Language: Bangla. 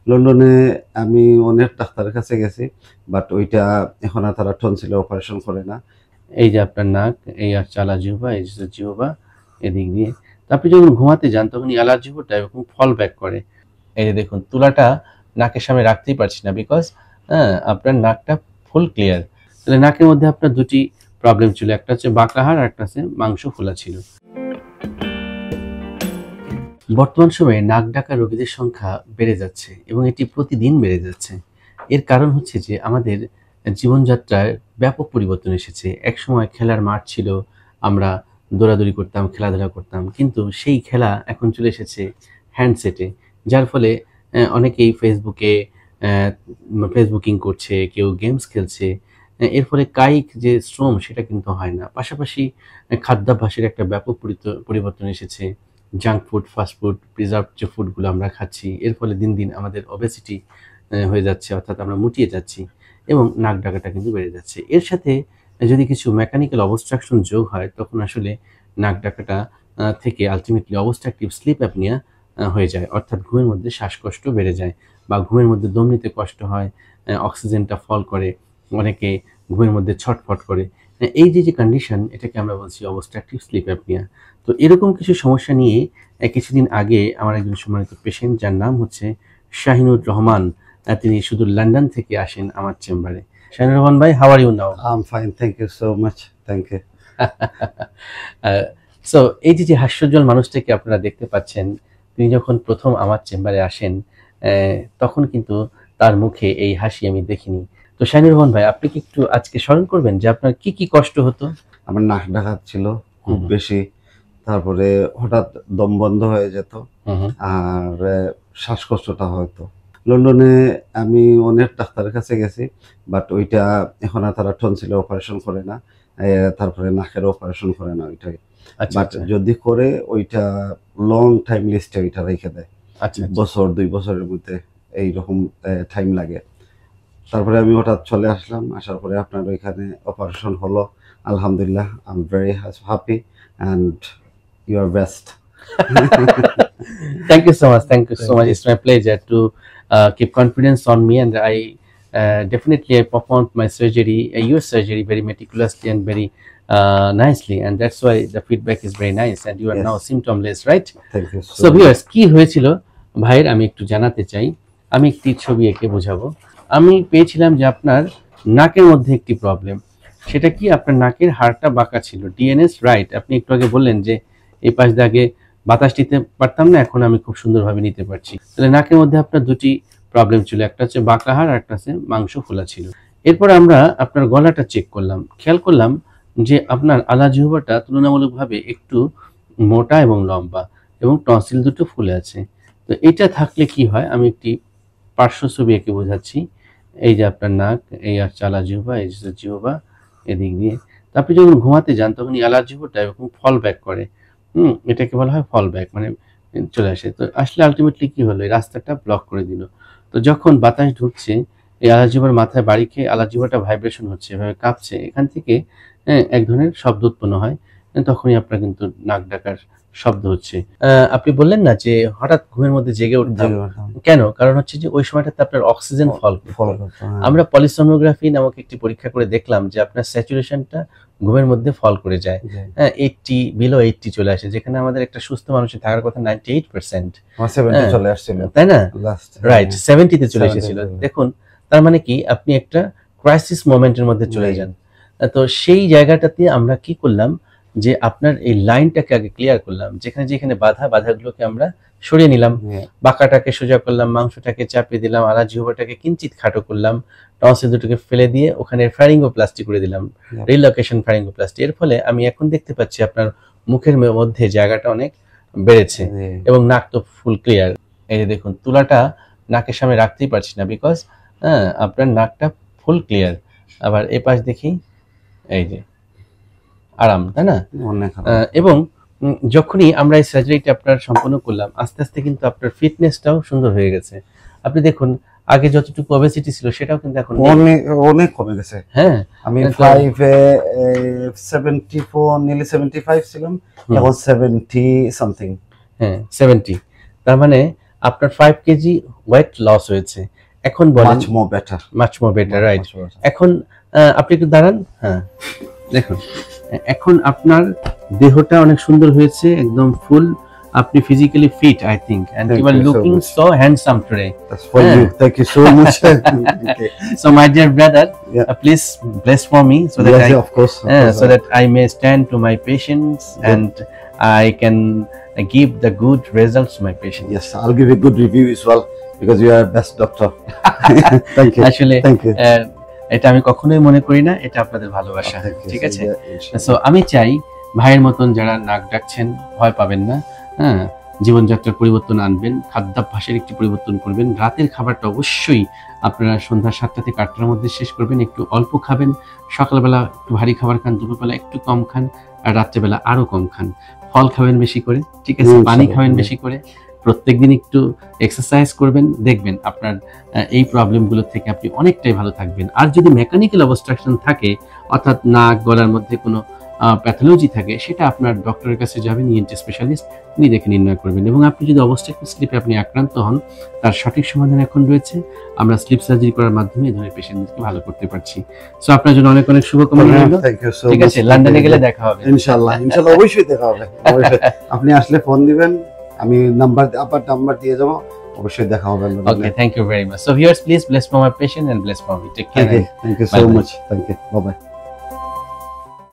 লন্ডনে আমি অনেক ডাক্তারের কাছে গেছি, বাট ওইটা এখন আর তারা টনসিলে অপারেশন করে না। এই যে আপনার নাক, এই আর চালা জিহ্বা, এই যে জিহ্বা এদিক দিয়ে। তো আপনি যখন ঘুমাতে যান তখন এই আলা জিহ্বাটা এরকম ফল ব্যাক করে। এই যে দেখুন তুলাটা নাকের সামনে রাখতেই পারছি না, বিকজ আপনার নাকটা ফুল ক্লিয়ার। তাহলে নাকের মধ্যে আপনার দুটি প্রবলেম ছিল, একটা হচ্ছে বাঁকা হাড় আর একটা হচ্ছে মাংস ফোলা ছিল। বর্তমান সময়ে নাক ডাকা রোগীদের সংখ্যা বেড়ে যাচ্ছে এবং এটি প্রতিদিন বেড়ে যাচ্ছে। এর কারণ হচ্ছে যে আমাদের জীবনযাত্রায় ব্যাপক পরিবর্তন এসেছে। একসময় খেলার মাঠ ছিল, আমরা দৌড়াদৌড়ি করতাম, খেলাধুলা করতাম, কিন্তু সেই খেলা এখন চলে এসেছে হ্যান্ডসেটে। যার ফলে অনেকেই ফেসবুকিং করছে, কেউ গেমস খেলছে। এর ফলে কায়িক যে শ্রম সেটা কিন্তু হয় না। পাশাপাশি খাদ্যাভ্যাসের একটা ব্যাপক পরিবর্তন এসেছে। Junk food, fast food, preserve যে ফুডগুলো আমরা খাচ্ছি, এর ফলে দিন দিন আমাদের ওবেসিটি হয়ে যাচ্ছে, অর্থাৎ আমরা মুটিয়ে যাচ্ছি এবং নাক ডাকাটা কিন্তু বেড়ে যাচ্ছে। এর সাথে যদি কিছু মেকানিক্যাল অবস্ট্রাকশন যোগ হয়, তখন আসলে নাক ডাকাটা থেকে আলটিমেটলি অবস্ট্রাকটিভ স্লিপ অ্যাপনিয়া হয়ে যায়, অর্থাৎ ঘুমের মধ্যে শ্বাসকষ্ট বেড়ে যায় বা ঘুমের মধ্যে দম নিতে কষ্ট হয়, অক্সিজেনটা ফল করে, অনেকে ঘুমের মধ্যে ছটফট করে। এই যে কন্ডিশন, এটাকে আমরা বলছি অবস্ট্রাকটিভ স্লিপ অ্যাপনিয়া। তো এরকম কিছু সমস্যা নিয়ে কিছুদিন আগে আমার একজন সম্মানিত পেশেন্ট, যার নাম হচ্ছে শাহিনুর রহমান, তিনি শুধু লন্ডন থেকে আসেন আমার চেম্বারে। শাহিনুর রহমান ভাই, how are you now? I'm fine, thank you so much, thank you. So এই যে হাস্যোজ্জ্বল মানুষটাকে আপনারা দেখতে পাচ্ছেন, তিনি যখন প্রথম আমার চেম্বারে আসেন তখন কিন্তু তার মুখে এই হাসি আমি দেখিনি। তো শাহিনুর রহমান ভাই, আপনি কি একটু আজকে স্মরণ করবেন যে আপনার কি কি কষ্ট হতো? আমার নাক ডাকা ছিল খুব বেশি, তারপরে হঠাৎ দম বন্ধ হয়ে যেত, আর শ্বাসকষ্টটা হয়তো। লন্ডনে আমি অনেক ডাক্তারের কাছে গেছি, বাট ওইটা এখন আর তারা টনসিলে অপারেশন করে না, তারপরে নাকের অপারেশন করে না ওইটাই। বাট যদি করে ওইটা লং টাইম লিস্টে ওইটা রেখে দেয়, বছর 2 বছরের মধ্যে এইরকম টাইম লাগে। তারপরে আমি হঠাৎ চলে আসলাম, আসার পরে আপনার ওইখানে অপারেশন হলো। আলহামদুলিল্লাহ, I am very happy and you are best. Thank you so much. Thank you so much. It's my pleasure to keep confidence on me, and I definitely I performed my surgery, your surgery, very meticulously and very nicely, and that's why the feedback is very nice, and you are now symptomless, right? Thank you So viewers, কি হয়েছিল ভাইয়ের আমি একটু জানাতে চাই। আমি একটি ছবি এঁকে বোঝাবো। আমি পেয়েছিলাম যে আপনার নাকের মধ্যে একটি প্রবলেম। সেটা কি, আপনার নাকের হাড়টা বাঁকা ছিল, ডিএনএস রাইট। আপনি একটু আগে বললেন যে এই পাশ দিয়ে আগে বাতাস নিতে পারতাম না, এখন আমি খুব সুন্দরভাবে নিতে পারছি। তাহলে নাকের মধ্যে আপনার দুটি প্রবলেম ছিল, একটা হচ্ছে বাঁকা হাড় আর একটা হচ্ছে মাংস ফোলা ছিল। এরপর আমরা আপনার গলাটা চেক করলাম, খেয়াল করলাম যে আপনার আলা জিহ্বাটা তুলনামূলকভাবে একটু মোটা এবং লম্বা এবং টনসিল দুটো ফুলে আছে। তো এটা থাকলে কি হয়, আমি একটি পার্শ্ব ছবি এঁকে বোঝাচ্ছি। এই যে আপনার নাক, এই আর চালা জিহ্বা, এই যে জিহ্বা এদিক দিয়ে। তো আপনি যখন ঘুমাতে যান তখন এই আলা জিহ্বাটা এরকম ফল ব্যাক করে। এটাকে বলা হয় ফল ব্যাক, মানে চলে আসে। তো আসলে আলটিমেটলি কি হলো, এই রাস্তাটা ব্লক করে দিল। তো যখন বাতাস ঢুকছে, এই আলা জিহ্বার মাথায় বাড়ি খেয়ে আলা জিহ্বাটা ভাইব্রেশন হচ্ছে, এভাবে কাঁপছে, এখান থেকে এক ধরনের শব্দ উৎপন্ন হয়। তখনই আপনার কিন্তু নাক ডাকার শব্দ হচ্ছে। আপনি বললেন না যে হঠাৎ ঘুমের মধ্যে জেগে উঠতাম, কেন? কারণ হচ্ছে যে ওই সময়টাতে আপনার অক্সিজেন ফল। আমরা পলিসোনোগ্রাফি নামক একটি পরীক্ষা করে দেখলাম যে আপনার স্যাচুরেশনটা ঘুমের মধ্যে ফল করে যায়, 80 বিলো 80 চলে আসে, যেখানে আমাদের একটা সুস্থ মানুষের থাকার কথা 98%, চলে আসছিল, তাই না? রাইট, 70-তে চলে এসেছিল। দেখুন, তার মানে কি, আপনি একটা ক্রাইসিস মোমেন্টের মধ্যে চলে যান। তো সেই জায়গাটাতে আমরা কি করলাম যে আপনার এই লাইনটাকে আগে ক্লিয়ার করলাম, যেখানে যেখানে বাধাগুলোকে আমরা সরিয়ে নিলাম, বাঁকাটাকে সোজা করলাম, মাংসটাকে চাপিয়ে দিলাম, আলা জিহ্বাটাকে কিঞ্চিত খাটো করলাম, টনসিল দুটোকে ফেলে দিয়ে ওখানে ফ্যারিঙ্গোপ্লাস্টি করে দিলাম, রিলোকেশন ফ্যারিঙ্গোপ্লাস্টি। এর ফলে আমি এখন দেখতে পাচ্ছি আপনার মুখের মধ্যে জায়গাটা অনেক বেড়েছে এবং নাক তো ফুল ক্লিয়ার। এই যে দেখুন তুলাটা নাকের সামনে রাখতেই পারছি না, বিকজ আপনার নাকটা ফুল ক্লিয়ার। আবার এই পাশ দেখি, এই যে আরাম, তাই না? এবং যখনই আমরা এই সার্জারিটা আপনার সম্পন্ন করলাম, আস্তে আস্তে কিন্তু আপনার ফিটনেসটাও সুন্দর হয়ে গেছে। আপনি দেখুন, আগে যতটুকু ওবেসিটি ছিল সেটাও কিন্তু এখন অনেক কমে গেছে। হ্যাঁ, আমি 74 নিলি 75 ছিলাম, এখন 70 সামথিং। হ্যাঁ, 70। তার মানে আপনার 5 কেজি ওয়েট লস হয়েছে। এখন বলেন much more better, much more better, right. এখন আপনি একটু দাঁড়ান, হ্যাঁ দেখুন এখন আপনার দেহটা অনেক সুন্দর হয়েছে, একদম ফুল, আপনি physically fit I think, and Thank you are you so looking much. So handsome today. That's for you. Thank you so much. Okay. So my dear brother, Yeah. please bless for me so that Yes, of course. so that I may stand to my patients and I can give the good results to my patients. Yes, I'll give you a good review as well because you are best doctor. Thank you. আসলে Thank you. এটা আমি কখনোই মনে করি না, এটা আপনাদের ভালোবাসা, Thank you. ঠিক আছে? Yeah, inshallah. সো আমি চাই ভাইয়ের মতন যারা নাক ডাকছেন ভয় পাবেন না, হ্যাঁ জীবনযাত্রার পরিবর্তন আনবেন, খাদ্যাভ্যাসের একটি পরিবর্তন করবেন, রাতের খাবারটা অবশ্যই আপনারা সন্ধ্যা 7টা থেকে 8টার মধ্যে শেষ করবেন, একটু অল্প খাবেন, সকালবেলা একটু ভারী খাবার খান, দুপুরবেলা একটু কম খান, আর রাত্রেবেলা আরো কম খান, ফল খাবেন বেশি করে, ঠিক আছে, পানি খাবেন বেশি করে, প্রত্যেকদিন একটু এক্সারসাইজ করবেন, দেখবেন আপনার এই প্রবলেমগুলো থেকে আপনি অনেকটাই ভালো থাকবেন। আর যদি মেকানিক্যাল অবস্ট্রাকশন থাকে, অর্থাৎ নাক গলার মধ্যে কোনো প্যাথোলজি থাকে, সেটা আপনার ডক্টরের কাছে যাবেন, ইএনটি স্পেশালিস্ট, তিনি দেখে নির্ণয় করবেন। এবং আপনি যদি অবস্ট্রাকটিভ স্লিপে আপনি আক্রান্ত হন, তার সঠিক সমাধান এখন রয়েছে, আমরা স্লিপ সার্জারি করার মাধ্যমে এই ধরনের পেশেন্টদেরকে ভালো করতে পারছি। সো আপনার জন্য অনেক অনেক শুভকামনা রইল। Thank you so ঠিক much. আছে, লন্ডনে গেলে দেখা হবে ইনশাআল্লাহ, ইনশাআল্লাহ অবশ্যই দেখা হবে। অবশ্যই। আপনি আসলে ফোন দিবেন, আমি নাম্বার দিয়ে যাব, অবশ্যই দেখা হবে। Okay, thank you very much. So viewers, please bless for my patient and bless for me. Take care. Thank you so Bye-bye. much. Thank you. Bye bye.